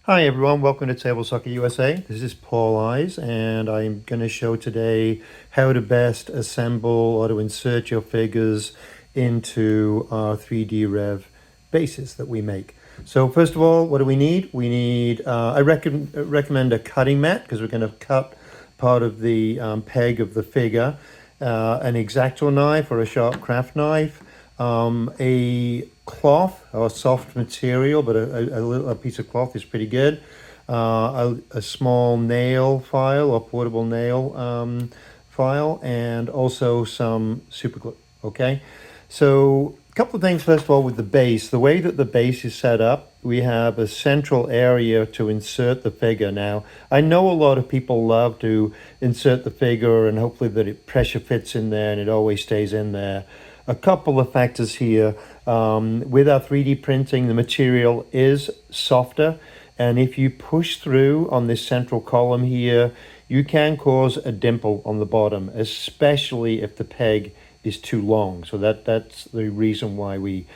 Hi everyone, welcome to Table Soccer USA. This is Paul Eyes, and I'm going to show today how to best assemble or to insert your figures into our 3D Rev bases that we make. So first of all, what do we need? We need, I recommend a cutting mat because we're going to cut part of the peg of the figure, an X-Acto knife or a sharp craft knife, a cloth or soft material, but a piece of cloth is pretty good. A small nail file or portable nail file, and also some super glue. Okay, so a couple of things. First of all, with the base, the way that the base is set up, we have a central area to insert the figure. Now, I know a lot of people love to insert the figure and hopefully that it pressure fits in there and it always stays in there. A couple of factors here. With our 3D printing, the material is softer, and if you push through on this central column here, you can cause a dimple on the bottom, especially if the peg is too long. So that's the reason why we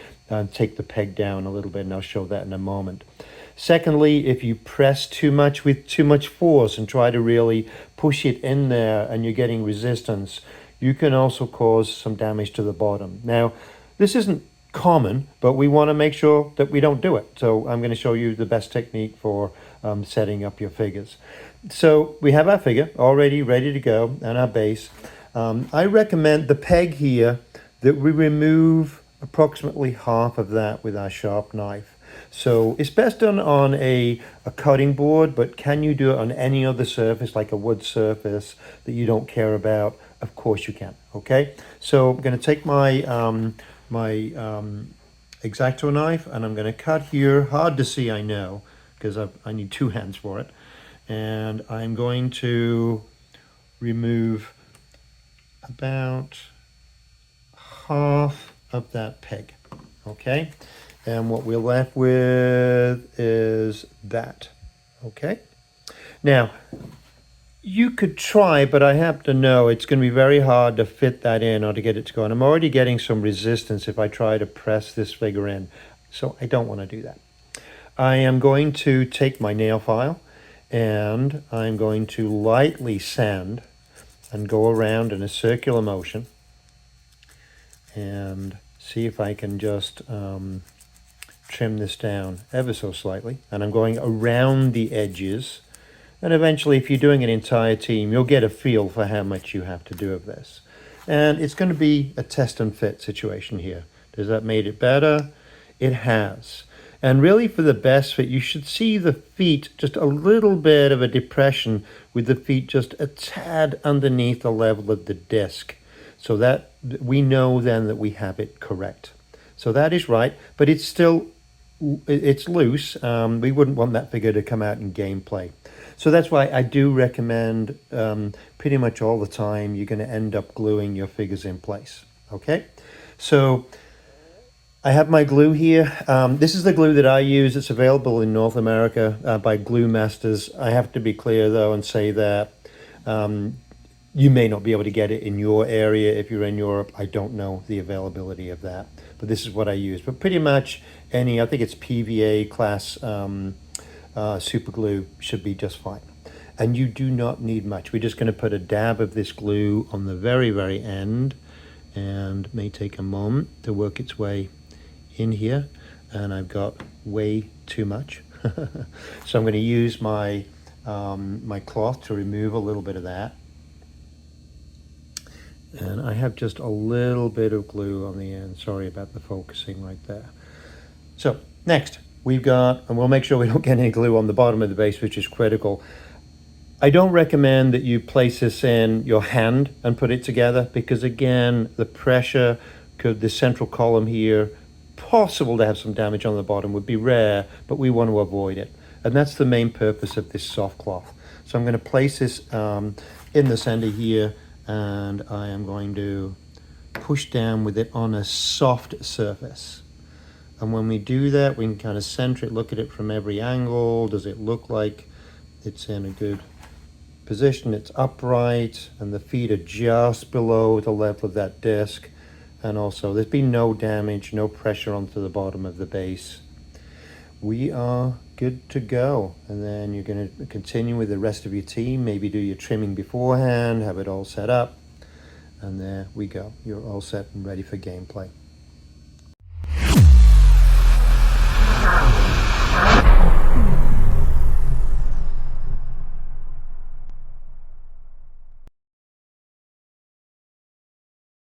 take the peg down a little bit, and I'll show that in a moment. Secondly, if you press too much with too much force and try to really push it in there and you're getting resistance, you can also cause some damage to the bottom. Now, this isn't common, but we want to make sure that we don't do it. So I'm going to show you the best technique for setting up your figures. So we have our figure already ready to go and our base. I recommend the peg here that we remove approximately half of that with our sharp knife. So it's best done on a cutting board, but can you do it on any other surface, like a wood surface that you don't care about? Of course you can, okay? So I'm going to take my X-Acto knife, and I'm going to cut here. Hard to see, I know, because I need two hands for it. And I'm going to remove about half of that peg, okay? And what we're left with is that, okay? Now, you could try, but I have to know it's going to be very hard to fit that in or to get it to go. And I'm already getting some resistance if I try to press this figure in. So I don't want to do that. I am going to take my nail file and I'm going to lightly sand and go around in a circular motion and see if I can just trim this down ever so slightly. And I'm going around the edges. And eventually, if you're doing an entire team, you'll get a feel for how much you have to do of this. And it's going to be a test and fit situation here. Does that make it better? It has. And really, for the best fit, you should see the feet just a little bit of a depression with the feet just a tad underneath the level of the disc. So that we know then that we have it correct. So that is right, but it's still, it's loose. We wouldn't want that figure to come out in gameplay. So that's why I do recommend pretty much all the time you're going to end up gluing your figures in place. Okay, so I have my glue here. This is the glue that I use. It's available in North America by Glue Masters. I have to be clear though and say that you may not be able to get it in your area if you're in Europe. I don't know the availability of that, but this is what I use. But pretty much any, I think it's PVA class super glue should be just fine. And you do not need much. We're just going to put a dab of this glue on the very, very end, and it may take a moment to work its way in here. And I've got way too much. So I'm going to use my, my cloth to remove a little bit of that. And I have just a little bit of glue on the end. Sorry about the focusing right there. So next, we've got, and we'll make sure we don't get any glue on the bottom of the base, which is critical. I don't recommend that you place this in your hand and put it together because, again, the pressure could, the central column here, possible to have some damage on the bottom, would be rare, but we want to avoid it. And that's the main purpose of this soft cloth. So I'm going to place this in the center here, and I am going to push down with it on a soft surface. And when we do that, we can kind of center it, look at it from every angle. Does it look like it's in a good position? It's upright, and the feet are just below the level of that disc. And also, there's been no damage, no pressure onto the bottom of the base. we are good to go. And then you're going to continue with the rest of your team, maybe do your trimming beforehand, have it all set up, and there we go. You're all set and ready for gameplay.